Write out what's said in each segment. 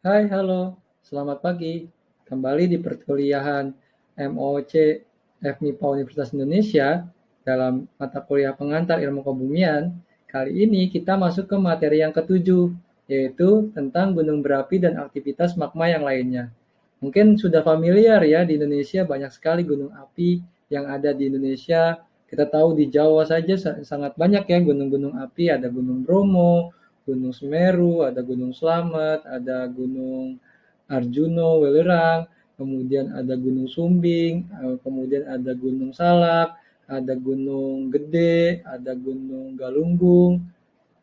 Hai, halo. Selamat pagi. Kembali di perkuliahan MOC FMIPA Universitas Indonesia dalam mata kuliah pengantar ilmu kebumian. Kali ini kita masuk ke materi yang ketujuh, yaitu tentang gunung berapi dan aktivitas magma yang lainnya. Mungkin sudah familiar ya, di Indonesia banyak sekali gunung api yang ada di Indonesia. Kita tahu di Jawa saja sangat banyak ya gunung-gunung api, ada Gunung Bromo, Gunung Semeru, ada Gunung Slamet, ada Gunung Arjuno, Welerang, kemudian ada Gunung Sumbing, kemudian ada Gunung Salak, ada Gunung Gede, ada Gunung Galunggung,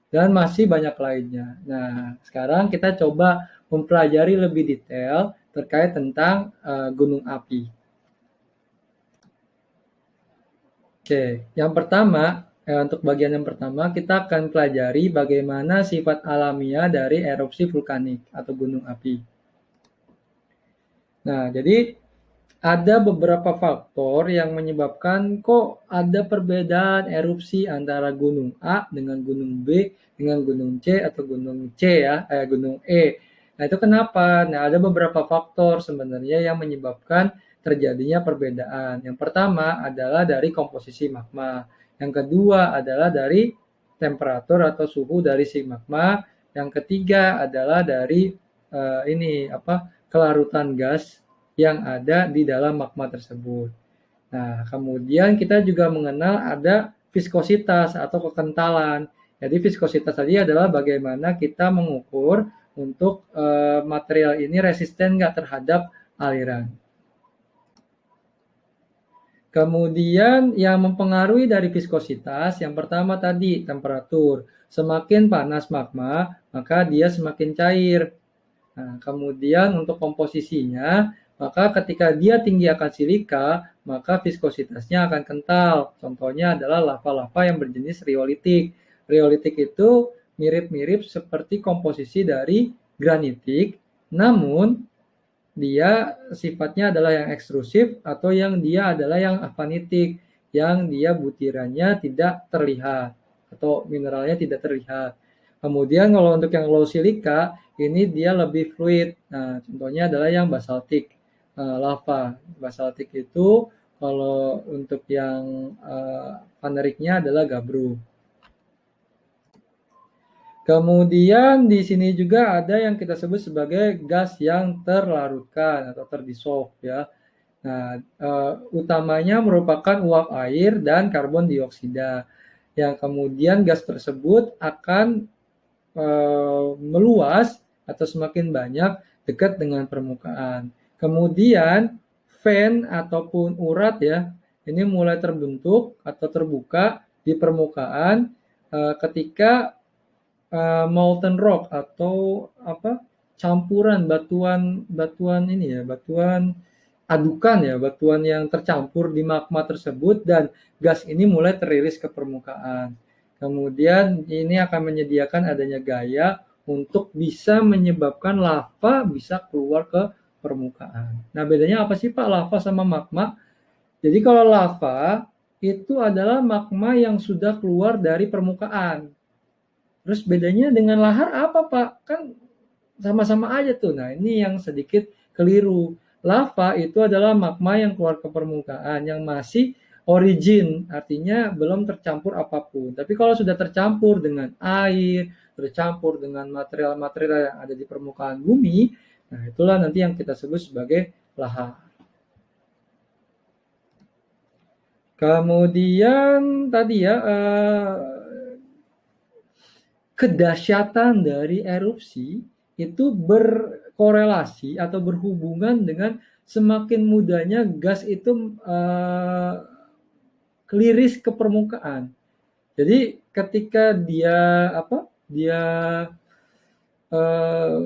dan masih banyak lainnya. Nah, sekarang kita coba mempelajari lebih detail terkait tentang gunung api. Oke, yang pertama, untuk bagian yang pertama kita akan pelajari bagaimana sifat alamiah dari erupsi vulkanik atau gunung api. Nah, jadi ada beberapa faktor yang menyebabkan kok ada perbedaan erupsi antara gunung A dengan gunung B dengan gunung C atau gunung C ya, gunung E. Nah, itu kenapa? Nah, ada beberapa faktor sebenarnya yang menyebabkan terjadinya perbedaan. Yang pertama adalah dari komposisi magma. Yang kedua adalah dari temperatur atau suhu dari si magma. Yang ketiga adalah dari kelarutan gas yang ada di dalam magma tersebut. Nah, kemudian kita juga mengenal ada viskositas atau kekentalan. Jadi viskositas tadi adalah bagaimana kita mengukur untuk material ini resisten nggak terhadap aliran. Kemudian yang mempengaruhi dari viskositas, yang pertama tadi temperatur. Semakin panas magma, maka dia semakin cair. Nah, kemudian untuk komposisinya, maka ketika dia tinggi akan silika, maka viskositasnya akan kental. Contohnya adalah lava-lava yang berjenis riolitik. Riolitik itu mirip-mirip seperti komposisi dari granitik, namun dia sifatnya adalah yang ekstrusif atau yang dia adalah yang afanitik, yang dia butirannya tidak terlihat atau mineralnya tidak terlihat. Kemudian kalau untuk yang low silika, ini dia lebih fluid. Nah, contohnya adalah yang basaltik lava. Basaltik itu kalau untuk yang paneriknya adalah gabbro. Kemudian di sini juga ada yang kita sebut sebagai gas yang terlarutkan atau terdissolve ya. Nah, utamanya merupakan uap air dan karbon dioksida. Yang kemudian gas tersebut akan meluas atau semakin banyak dekat dengan permukaan. Kemudian fan ataupun urat ya, ini mulai terbentuk atau terbuka di permukaan ketika molten rock atau campuran batuan ini ya, batuan adukan ya, batuan yang tercampur di magma tersebut dan gas ini mulai teriris ke permukaan. Kemudian ini akan menyediakan adanya gaya untuk bisa menyebabkan lava bisa keluar ke permukaan. Nah, bedanya apa sih Pak lava sama magma? Jadi kalau lava itu adalah magma yang sudah keluar dari permukaan. Terus bedanya dengan lahar apa Pak? Kan sama-sama aja tuh. Nah, ini yang sedikit keliru. Lava itu adalah magma yang keluar ke permukaan yang masih origin, artinya belum tercampur apapun. Tapi kalau sudah tercampur dengan air, tercampur dengan material-material yang ada di permukaan bumi, nah itulah nanti yang kita sebut sebagai lahar. Kemudian tadi ya kedahsyatan dari erupsi itu berkorelasi atau berhubungan dengan semakin mudahnya gas itu keliris ke permukaan. Jadi ketika dia uh,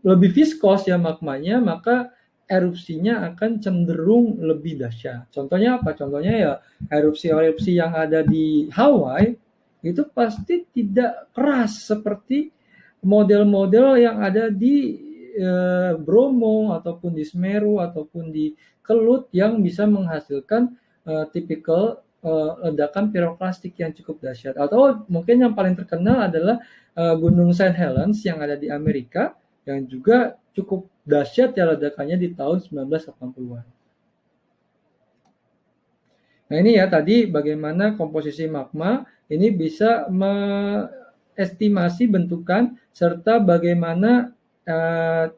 lebih viskos ya magmanya, maka erupsinya akan cenderung lebih dahsyat. Contohnya apa? Contohnya ya erupsi-erupsi yang ada di Hawaii itu pasti tidak keras seperti model-model yang ada di Bromo ataupun di Semeru ataupun di Kelut yang bisa menghasilkan tipikal ledakan piroklastik yang cukup dahsyat. Atau mungkin yang paling terkenal adalah Gunung St. Helens yang ada di Amerika, yang juga cukup dahsyat ya ledakannya di tahun 1980-an. Nah ini ya tadi bagaimana komposisi magma ini bisa estimasi bentukan serta bagaimana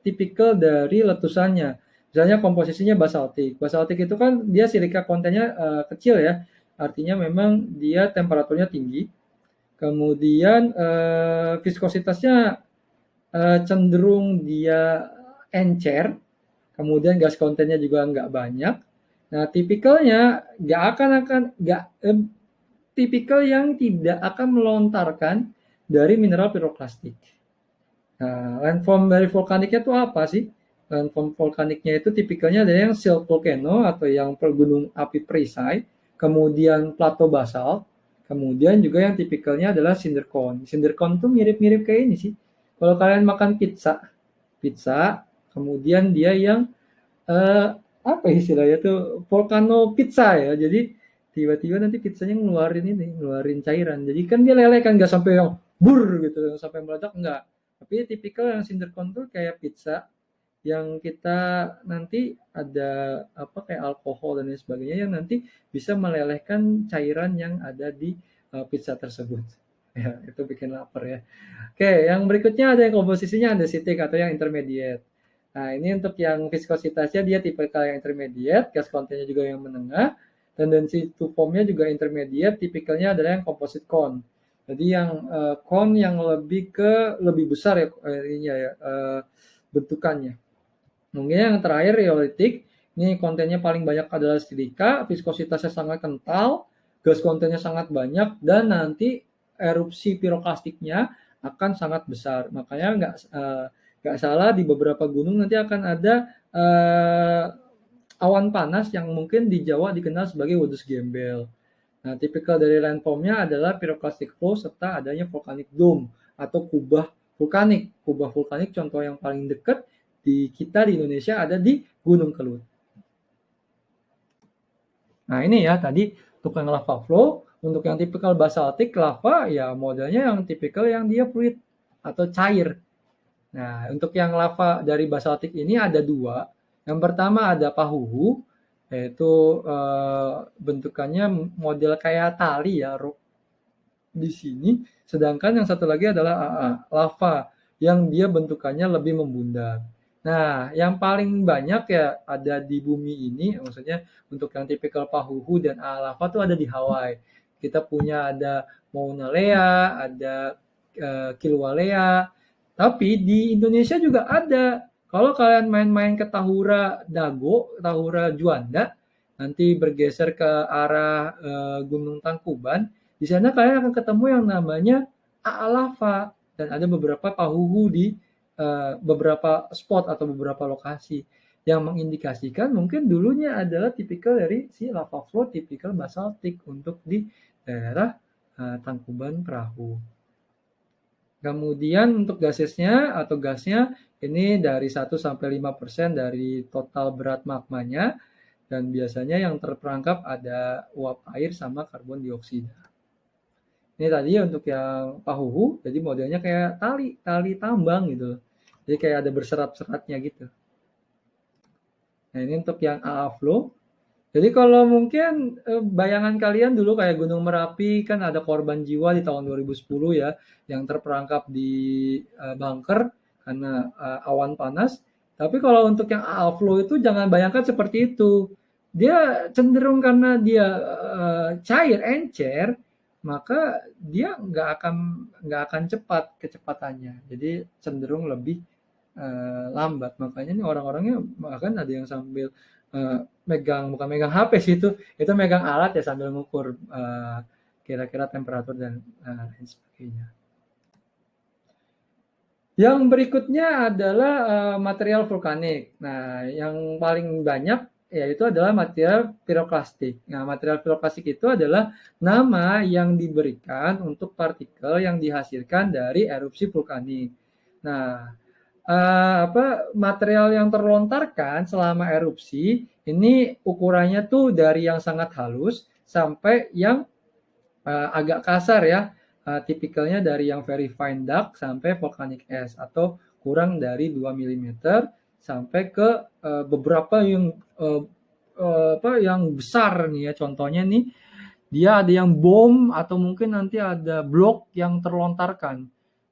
tipikal dari letusannya. Misalnya komposisinya basaltik. Basaltik itu kan dia silika kontennya kecil ya, artinya memang dia temperaturnya tinggi. Kemudian viskositasnya cenderung dia encer, kemudian gas kontennya juga nggak banyak. Nah, tipikalnya tipikal yang tidak akan melontarkan dari mineral piroklastik. Nah, landform dari vulkaniknya itu apa sih? Landform vulkaniknya itu tipikalnya ada yang silt volcano atau yang gunung api perisai, kemudian plato basal, kemudian juga yang tipikalnya adalah cinder cone. Cinder cone tuh mirip-mirip kayak ini sih. Kalau kalian makan pizza, kemudian dia yang apa istilahnya tuh volcano pizza ya. Jadi tiba-tiba nanti pizzanya ngeluarin cairan. Jadi kan dia leleh kan, nggak sampai yang bur gitu, sampai meledak enggak. Tapi tipikal yang cinder cone tuh kayak pizza yang kita nanti ada apa kayak alkohol dan lain sebagainya yang nanti bisa melelehkan cairan yang ada di pizza tersebut. Ya, itu bikin lapar ya. Oke, yang berikutnya ada yang komposisinya andesitik atau yang intermediate. Nah, ini untuk yang viskositasnya dia tipe yang intermediate, gas kontennya juga yang menengah, tendensi to formnya juga intermediate, tipikalnya adalah yang composite cone. Jadi yang cone yang lebih besar ya bentukannya. Mungkin yang terakhir rheolitic, ini kontennya paling banyak adalah silika, viskositasnya sangat kental, gas kontennya sangat banyak, dan nanti erupsi piroklastiknya akan sangat besar. Makanya nggak salah di beberapa gunung nanti akan ada awan panas yang mungkin di Jawa dikenal sebagai wedus gembel. Nah, tipikal dari landformnya adalah pyroclastic flow serta adanya volcanic dome atau kubah vulkanik. Kubah vulkanik contoh yang paling dekat di kita di Indonesia ada di Gunung Kelut. Nah, ini ya tadi tukang lava flow. Untuk yang tipikal basaltik lava ya modelnya yang tipikal yang dia fluid atau cair. Nah, untuk yang lava dari basaltik ini ada dua. Yang pertama ada pahuhu, yaitu bentukannya model kayak tali ya di sini. Sedangkan yang satu lagi adalah lava yang dia bentukannya lebih membundar. Nah, yang paling banyak ya ada di bumi ini, maksudnya untuk yang tipikal pahuhu dan lava tuh ada di Hawaii. Kita punya ada Mauna Lea, ada Kilauea, tapi di Indonesia juga ada. Kalau kalian main-main ke Tahura Dago, Tahura Juanda, nanti bergeser ke arah Gunung Tangkuban, di sana kalian akan ketemu yang namanya lava dan ada beberapa pahuhu di beberapa spot atau beberapa lokasi yang mengindikasikan mungkin dulunya adalah tipikal dari si lava flow tipikal basaltik untuk di daerah Tangkuban Perahu. Kemudian untuk gasnya ini dari 1 sampai 5% dari total berat magmanya dan biasanya yang terperangkap ada uap air sama karbon dioksida. Ini tadi untuk yang pahuhu, jadi modelnya kayak tali tambang gitu. Jadi kayak ada berserat-seratnya gitu. Nah ini untuk yang AA flow. Jadi kalau mungkin bayangan kalian dulu kayak Gunung Merapi kan ada korban jiwa di tahun 2010 ya yang terperangkap di bunker karena awan panas. Tapi kalau untuk yang AA flow itu jangan bayangkan seperti itu. Dia cenderung karena dia cair, encer, maka dia nggak akan cepat kecepatannya. Jadi cenderung lebih lambat. Makanya nih orang-orangnya bahkan ada yang sambil bukan megang HP sih itu megang alat ya sambil mengukur kira-kira temperatur dan lain sebagainya. Yang berikutnya adalah material vulkanik. Nah, yang paling banyak yaitu adalah material piroklastik. Nah, material piroklastik itu adalah nama yang diberikan untuk partikel yang dihasilkan dari erupsi vulkanik. Nah, material yang terlontarkan selama erupsi ini ukurannya tuh dari yang sangat halus sampai yang agak kasar ya, tipikalnya dari yang very fine dark sampai volcanic ash, atau kurang dari 2 mm sampai ke beberapa yang yang besar nih ya. Contohnya nih, dia ada yang bom atau mungkin nanti ada blok yang terlontarkan.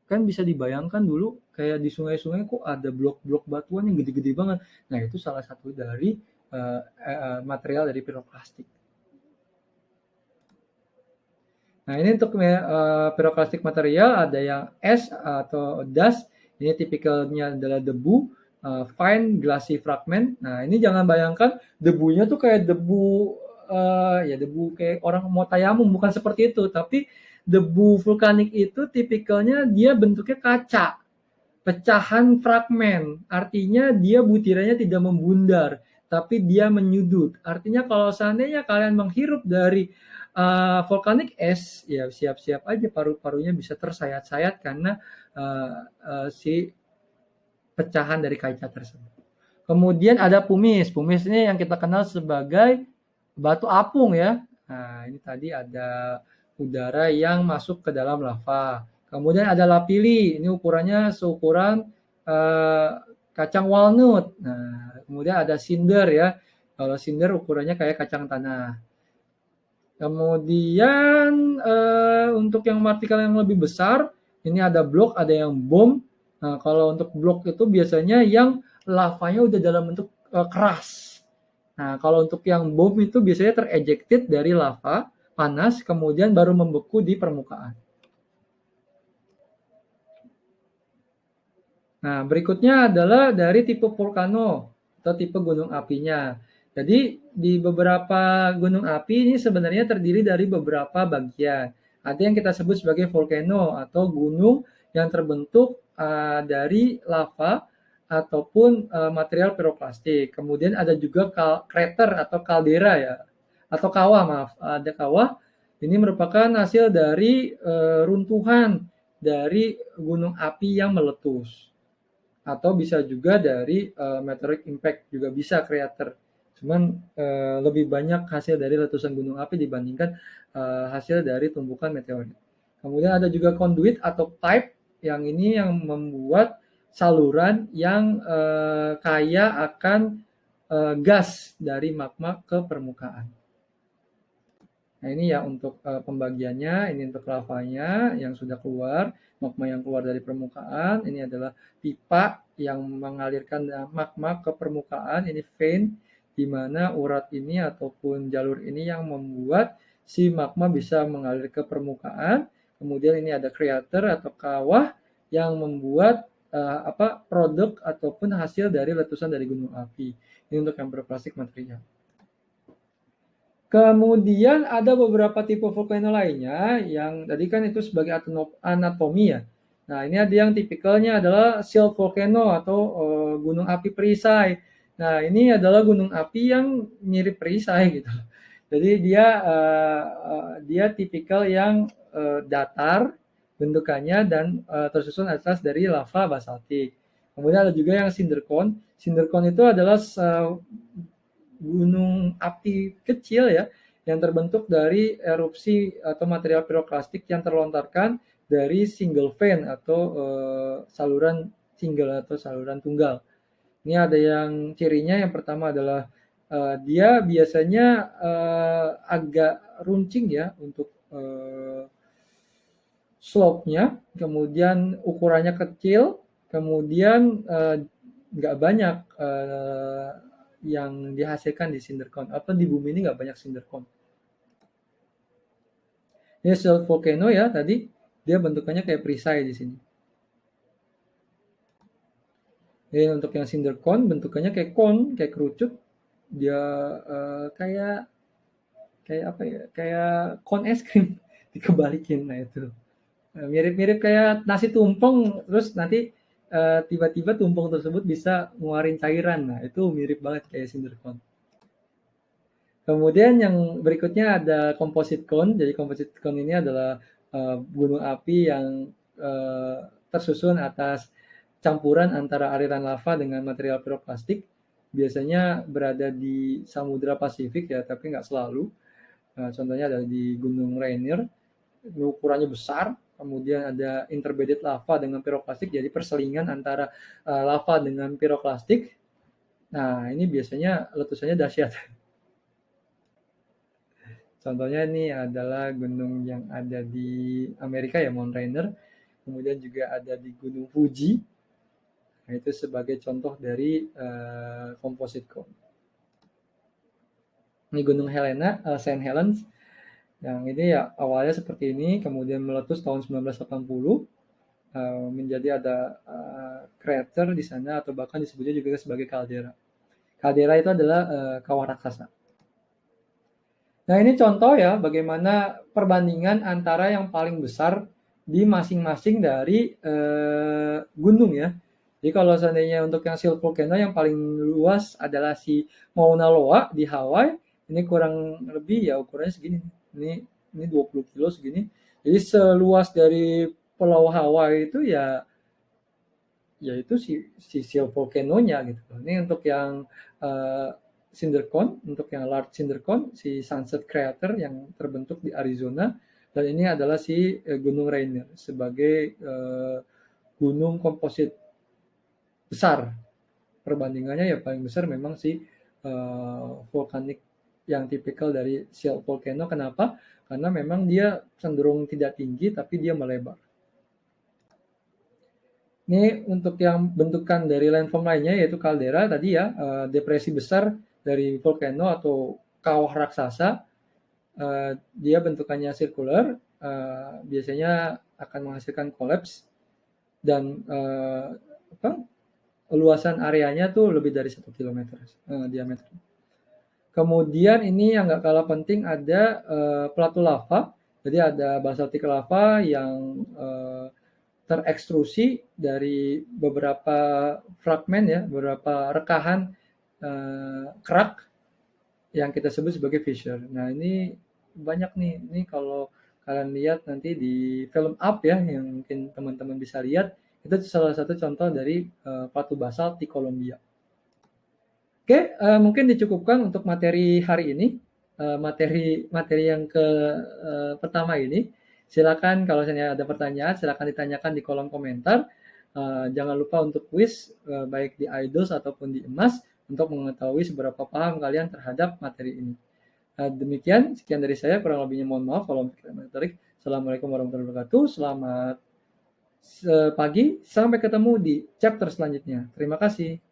Kan bisa dibayangkan dulu kayak di sungai-sungai kok ada blok-blok batuan yang gede-gede banget. Nah, itu salah satu dari material dari piroklastik. Nah, ini untuk piroklastik material ada yang ash atau dust. Ini tipikalnya adalah debu, fine glassy fragment. Nah, ini jangan bayangkan debunya tuh kayak debu debu kayak orang mau tayamum, bukan seperti itu. Tapi debu vulkanik itu tipikalnya dia bentuknya kaca, pecahan fragmen. Artinya dia butirannya tidak membundar, tapi dia menyudut. Artinya kalau seandainya kalian menghirup dari volcanic ash, ya siap-siap aja paru-parunya bisa tersayat-sayat karena si pecahan dari kaca tersebut. Kemudian ada pumice. Pumice ini yang kita kenal sebagai batu apung ya. Nah, ini tadi ada udara yang masuk ke dalam lava. Kemudian ada lapilli. Ini ukurannya seukuran kacang walnut. Nah, kemudian ada cinder ya. Kalau cinder ukurannya kayak kacang tanah. Kemudian untuk yang partikel yang lebih besar, ini ada blok, ada yang bom. Nah, kalau untuk blok itu biasanya yang lavanya udah dalam bentuk keras. Nah, kalau untuk yang bom itu biasanya terejected dari lava panas, kemudian baru membeku di permukaan. Nah, berikutnya adalah dari tipe volcano atau tipe gunung apinya. Jadi di beberapa gunung api ini sebenarnya terdiri dari beberapa bagian. Ada yang kita sebut sebagai volcano atau gunung yang terbentuk dari lava ataupun material piroklastik. Kemudian ada juga crater atau kaldera ya, atau kawah, maaf. Ada kawah. Ini merupakan hasil dari runtuhan dari gunung api yang meletus. Atau bisa juga dari meteoric impact, juga bisa crater. Cuman lebih banyak hasil dari letusan gunung api dibandingkan hasil dari tumbukan meteorit. Kemudian ada juga conduit atau pipe, yang ini yang membuat saluran yang kaya akan gas dari magma ke permukaan. Nah, ini ya untuk pembagiannya, ini untuk lavanya yang sudah keluar, magma yang keluar dari permukaan. Ini adalah pipa yang mengalirkan magma ke permukaan, ini vein, di mana urat ini ataupun jalur ini yang membuat si magma bisa mengalir ke permukaan. Kemudian ini ada crater atau kawah yang membuat produk ataupun hasil dari letusan dari gunung api. Ini untuk yang berplastik material. Kemudian ada beberapa tipe volcano lainnya yang tadi kan itu sebagai anatomi ya. Nah, ini ada yang tipikalnya adalah shield volcano atau gunung api perisai. Nah, ini adalah gunung api yang mirip perisai gitu. Jadi dia tipikal yang datar bentukannya dan tersusun atas dari lava basaltik. Kemudian ada juga yang cinder cone. Cinder cone itu adalah gunung api kecil ya, yang terbentuk dari erupsi atau material piroklastik yang terlontarkan dari single vein atau saluran single atau saluran tunggal. Ini ada yang cirinya, yang pertama adalah dia biasanya agak runcing ya untuk slope-nya, kemudian ukurannya kecil, kemudian nggak banyak yang dihasilkan di cinder cone, atau di bumi ini nggak banyak cinder cone. Ini shield volcano ya, tadi dia bentukannya kayak perisai di sini. Jadi untuk yang cinder cone bentukannya kayak cone, kayak kerucut, dia kayak apa ya, kayak cone es krim dikebalikin. Nah itu mirip-mirip kayak nasi tumpeng, terus nanti tiba-tiba tumpeng tersebut bisa ngeluarin cairan. Nah, itu mirip banget kayak cinder cone. Kemudian yang berikutnya ada composite cone. Jadi composite cone ini adalah gunung api yang tersusun atas campuran antara aliran lava dengan material piroklastik. Biasanya berada di Samudra Pasifik ya, tapi nggak selalu. Contohnya ada di Gunung Rainier, ukurannya besar, kemudian ada interbedded lava dengan piroklastik, jadi perselingan antara lava dengan piroklastik. Nah, ini biasanya letusannya dahsyat. Contohnya ini adalah gunung yang ada di Amerika ya, Mount Rainier. Kemudian juga ada di Gunung Fuji. Nah, itu sebagai contoh dari composite cone. Ini Gunung Helena, St. Helens. Yang ini ya awalnya seperti ini, kemudian meletus tahun 1980. Menjadi ada crater di sana, atau bahkan disebutnya juga sebagai kaldera. Kaldera itu adalah kawah raksasa. Nah, ini contoh ya bagaimana perbandingan antara yang paling besar di masing-masing dari gunung ya. Jadi kalau seandainya untuk yang Shield Volcano yang paling luas adalah si Mauna Loa di Hawaii, ini kurang lebih ya ukurannya segini. Ini 20 kilo segini. Jadi seluas dari Pulau Hawaii itu ya yaitu si Shield Volcano-nya gitu. Ini untuk yang cinder cone, untuk yang large cinder cone, si Sunset Crater yang terbentuk di Arizona, dan ini adalah si Gunung Rainier sebagai gunung komposit besar. Perbandingannya ya paling besar memang si vulkanik yang tipikal dari Shield Volcano. Kenapa? Karena memang dia cenderung tidak tinggi tapi dia melebar. Ini untuk yang bentukan dari landform lainnya yaitu kaldera tadi ya, depresi besar dari volcano atau kawah raksasa. Dia bentukannya sirkular, biasanya akan menghasilkan kolaps dan luasan areanya tuh lebih dari 1 kilometer diameter. Kemudian ini yang nggak kalah penting ada plato lava. Jadi ada basaltic lava yang terekstrusi dari beberapa fragmen ya, beberapa rekahan kerak yang kita sebut sebagai fissure. Nah, ini banyak nih. Ini kalau kalian lihat nanti di film Up ya, yang mungkin teman-teman bisa lihat, itu salah satu contoh dari batu basalt di Kolombia. Oke, mungkin dicukupkan untuk materi hari ini. Materi yang pertama ini. Silakan kalau ada pertanyaan, silakan ditanyakan di kolom komentar. Jangan lupa untuk quiz baik di idols ataupun di emas untuk mengetahui seberapa paham kalian terhadap materi ini. Demikian, sekian dari saya. Kurang lebihnya mohon maaf kalau tertarik. Assalamualaikum warahmatullahi wabarakatuh. Selamat pagi. Sampai ketemu di chapter selanjutnya. Terima kasih.